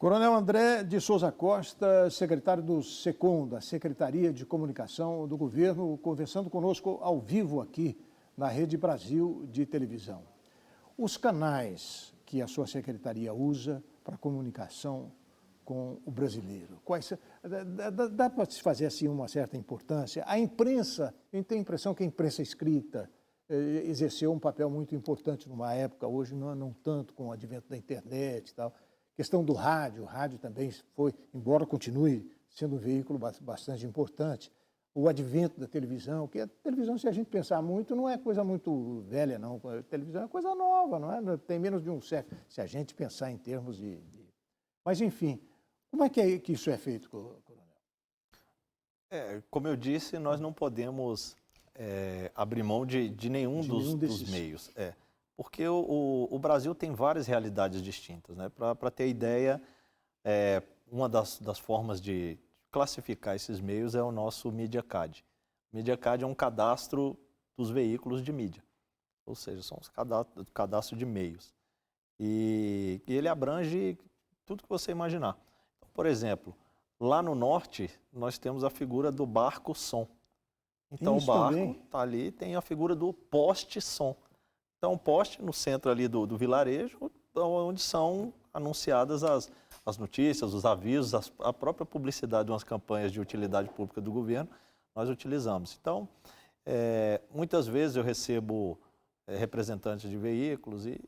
Coronel André de Souza Costa, secretário do SECOM, da Secretaria de Comunicação do Governo, conversando conosco ao vivo aqui na Rede Brasil de televisão. Os canais que a sua secretaria usa para comunicação com o brasileiro, dá para se fazer assim uma certa importância? A imprensa, a gente tem a impressão que a imprensa escrita exerceu um papel muito importante numa época, hoje não tanto com o advento da internet e tal. Questão do rádio, o rádio também foi, embora continue sendo um veículo bastante importante, o advento da televisão, que a televisão, se a gente pensar muito, não é coisa muito velha, não. A televisão é coisa nova, não é? Tem menos de um século, se a gente pensar em termos de... Mas, enfim, como é que isso é feito, Coronel? Como eu disse, nós não podemos abrir mão de nenhum dos meios. Porque o Brasil tem várias realidades distintas, né? Para ter ideia, uma das formas de classificar esses meios é o nosso MediaCad. O MediaCad é um cadastro dos veículos de mídia, ou seja, são os cadastros de meios. E ele abrange tudo que você imaginar. Então, por exemplo, lá no norte, nós temos a figura do barco-som. Então, o barco está ali, tem a figura do poste-som. Então, um poste no centro ali do vilarejo, onde são anunciadas as notícias, os avisos, a própria publicidade de umas campanhas de utilidade pública do governo, nós utilizamos. Então, muitas vezes eu recebo representantes de veículos e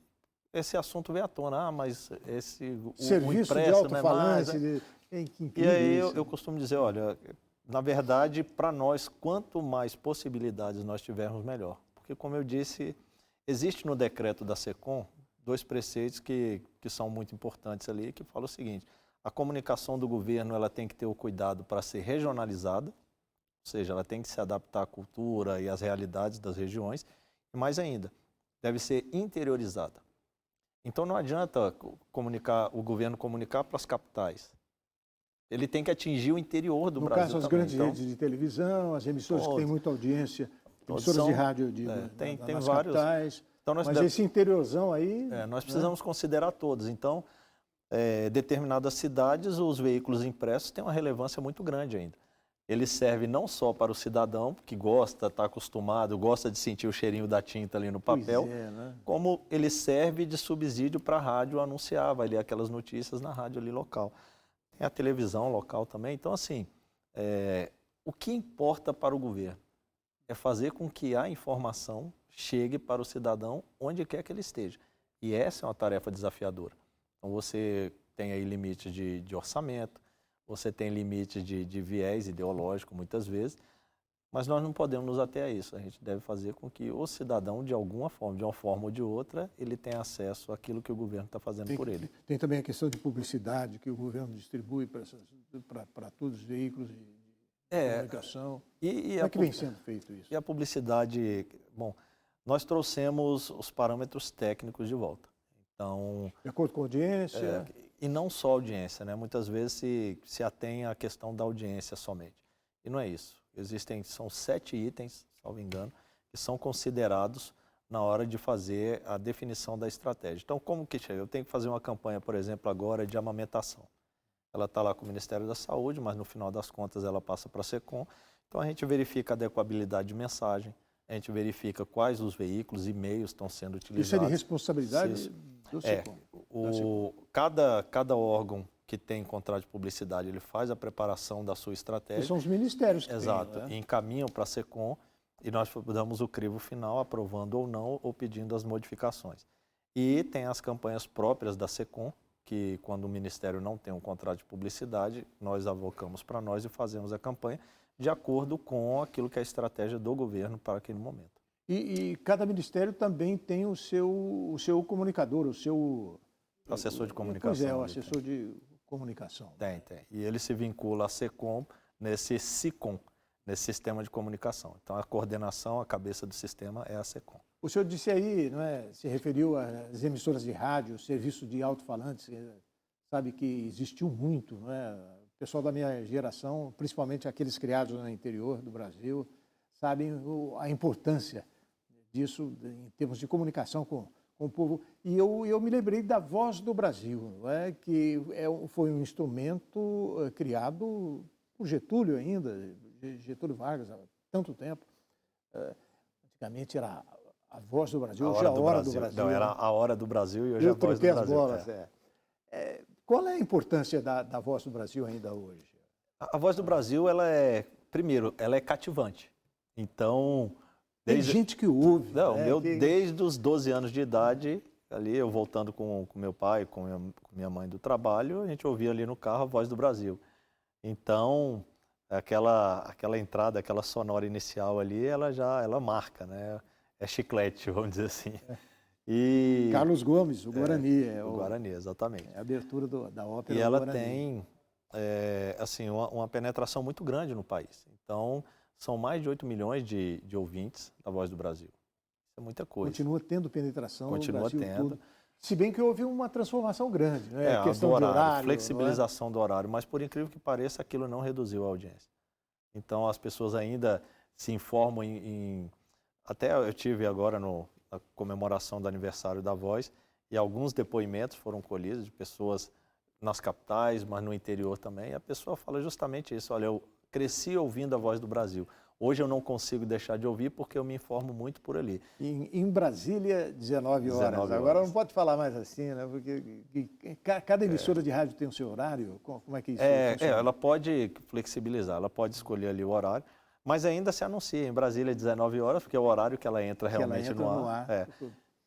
esse assunto vem à tona, mas o impresso não é mais... E aí eu costumo dizer, olha, na verdade, para nós, quanto mais possibilidades nós tivermos, melhor. Porque, como eu disse... Existe no decreto da SECOM 2 preceitos que são muito importantes ali, que falam o seguinte: a comunicação do governo ela tem que ter o cuidado para ser regionalizada, ou seja, ela tem que se adaptar à cultura e às realidades das regiões, e mais ainda, deve ser interiorizada. Então não adianta o governo comunicar para as capitais. Ele tem que atingir o interior do Brasil também. No caso, as grandes redes de televisão, as emissoras que têm muita audiência, emissoras de rádio tem nas vários capitais, então mas esse interiorzão aí... nós precisamos considerar todos. Então, determinadas cidades, os veículos impressos têm uma relevância muito grande ainda. Ele serve não só para o cidadão, que gosta, está acostumado, gosta de sentir o cheirinho da tinta ali no papel, como ele serve de subsídio para a rádio anunciar, vai ler aquelas notícias na rádio ali local. Tem a televisão local também. Então, assim, o que importa para o governo é fazer com que a informação chegue para o cidadão onde quer que ele esteja. E essa é uma tarefa desafiadora. Então, você tem aí limites de orçamento, você tem limites de viés ideológico, muitas vezes, mas nós não podemos nos ater a isso. A gente deve fazer com que o cidadão, de alguma forma, de uma forma ou de outra, ele tenha acesso àquilo que o governo está fazendo por ele. Tem também a questão de publicidade que o governo distribui para todos os veículos de comunicação. Como é que vem sendo feito isso? E a publicidade... Bom, nós trouxemos os parâmetros técnicos de volta. Então, de acordo com a audiência? E não só a audiência, né? Muitas vezes se atém à questão da audiência somente. E não é isso. São 7 itens, salvo engano, que são considerados na hora de fazer a definição da estratégia. Então, como que chega? Eu tenho que fazer uma campanha, por exemplo, agora de amamentação. Ela está lá com o Ministério da Saúde, mas no final das contas ela passa para a SECOM. Então a gente verifica a adequabilidade de mensagem, a gente verifica quais os veículos e meios estão sendo utilizados. Isso é de responsabilidade do SECOM? Cada órgão que tem contrato de publicidade, ele faz a preparação da sua estratégia. E são os ministérios que Exato, e encaminham para a SECOM e nós damos o crivo final, aprovando ou não, ou pedindo as modificações. E tem as campanhas próprias da SECOM, que quando o Ministério não tem um contrato de publicidade, nós avocamos para nós e fazemos a campanha de acordo com aquilo que é a estratégia do governo para aquele momento. E cada ministério também tem o seu comunicador, o seu... Assessor de comunicação. Pois é, o assessor de comunicação. Tem. E ele se vincula à SECOM nesse SICOM, nesse sistema de comunicação. Então, a coordenação, a cabeça do sistema é a SECOM. O senhor disse aí, não é, se referiu às emissoras de rádio, serviço de alto-falantes, sabe que existiu muito, não é? O pessoal da minha geração, principalmente aqueles criados no interior do Brasil, sabem a importância disso em termos de comunicação com com o povo. E eu me lembrei da Voz do Brasil, não é? Que foi um instrumento criado por Getúlio ainda, Getúlio Vargas, há tanto tempo. Antigamente era a Voz do Brasil, hoje é a Hora do Brasil. Não, era a Hora do Brasil e hoje é a Voz do Brasil. As bolas, qual é a importância da Voz do Brasil ainda hoje? A Voz do Brasil, primeiro, ela é cativante. Então... Tem gente que ouve. Não, desde os 12 anos de idade, ali eu voltando com meu pai, com minha mãe do trabalho, a gente ouvia ali no carro a Voz do Brasil. Então, aquela entrada, aquela sonora inicial ali, ela marca, né? É chiclete, vamos dizer assim. E Carlos Gomes, o Guarani. O Guarani, exatamente. É a abertura da ópera. E ela tem assim, uma penetração muito grande no país. Então, são mais de 8 milhões de ouvintes da Voz do Brasil. Isso é muita coisa. Continua tendo penetração Continua no Brasil tendo. todo. Se bem que houve uma transformação grande, né? A questão do de horário, flexibilização do horário, mas por incrível que pareça, aquilo não reduziu a audiência. Então, as pessoas ainda se informam Até eu tive agora na comemoração do aniversário da Voz, e alguns depoimentos foram colhidos de pessoas nas capitais, mas no interior também, e a pessoa fala justamente isso, olha, eu cresci ouvindo a Voz do Brasil. Hoje eu não consigo deixar de ouvir porque eu me informo muito por ali. Em Brasília, 19 horas. Agora não pode falar mais assim, né? Porque cada emissora de rádio tem o seu horário. Como é que isso funciona? Ela pode flexibilizar, ela pode escolher ali o horário, mas ainda se anuncia em Brasília 19 horas, porque é o horário que ela entra realmente no ar.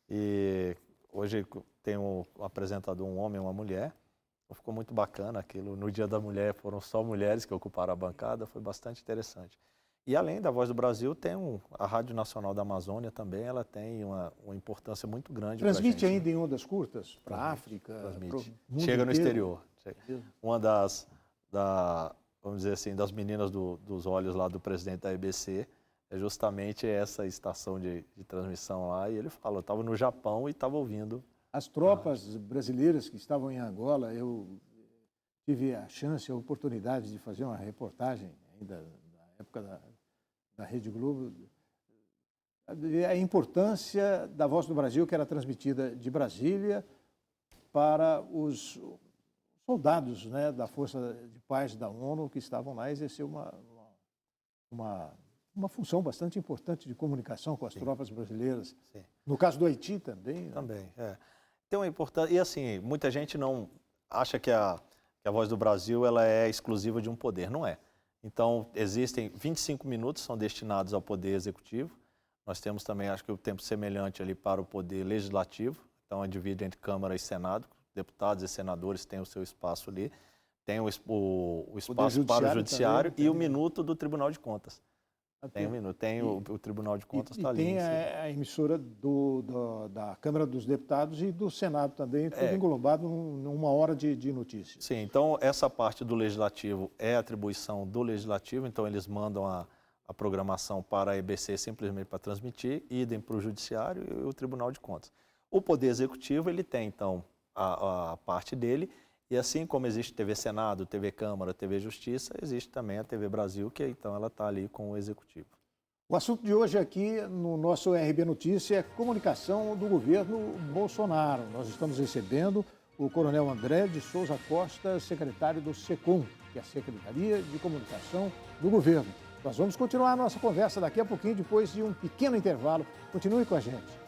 E hoje tem um apresentador, um homem e uma mulher. Ficou muito bacana aquilo. No Dia da Mulher foram só mulheres que ocuparam a bancada, foi bastante interessante. E além da Voz do Brasil, tem a Rádio Nacional da Amazônia também, ela tem uma importância muito grande. Transmite ainda em ondas curtas para a África? Transmite. Chega no exterior. Uma vamos dizer assim, das meninas dos olhos lá do presidente da EBC, é justamente essa estação de transmissão lá, e ele fala, eu estava no Japão e estava ouvindo. As tropas brasileiras que estavam em Angola, eu tive a chance, a oportunidade de fazer uma reportagem ainda na época da Rede Globo, a importância da Voz do Brasil, que era transmitida de Brasília para os soldados, né, da Força de Paz da ONU que estavam lá, exercer uma função bastante importante de comunicação com as tropas brasileiras. Sim. No caso do Haiti também. Também, Tem uma importância, e assim, muita gente não acha que a Voz do Brasil ela é exclusiva de um poder, não é. Então, existem 25 minutos são destinados ao poder executivo, nós temos também, acho que o tempo semelhante ali para o poder legislativo, então é dividido entre Câmara e Senado, deputados e senadores têm o seu espaço ali, tem o espaço para o Judiciário também, e o minuto do Tribunal de Contas. Tem um minuto, tem o Tribunal de Contas está ali. Tem a emissora da Câmara dos Deputados e do Senado também, tudo englobado numa hora de notícias. Sim, então essa parte do Legislativo é atribuição do Legislativo, então eles mandam a programação para a EBC simplesmente para transmitir, idem para o Judiciário e o Tribunal de Contas. O Poder Executivo, ele tem então a parte dele, e assim como existe TV Senado, TV Câmara, TV Justiça, existe também a TV Brasil, que então ela está ali com o Executivo. O assunto de hoje aqui no nosso RB Notícia é comunicação do governo Bolsonaro. Nós estamos recebendo o Coronel André de Souza Costa, secretário do SECOM, que é a Secretaria de Comunicação do Governo. Nós vamos continuar a nossa conversa daqui a pouquinho, depois de um pequeno intervalo. Continue com a gente.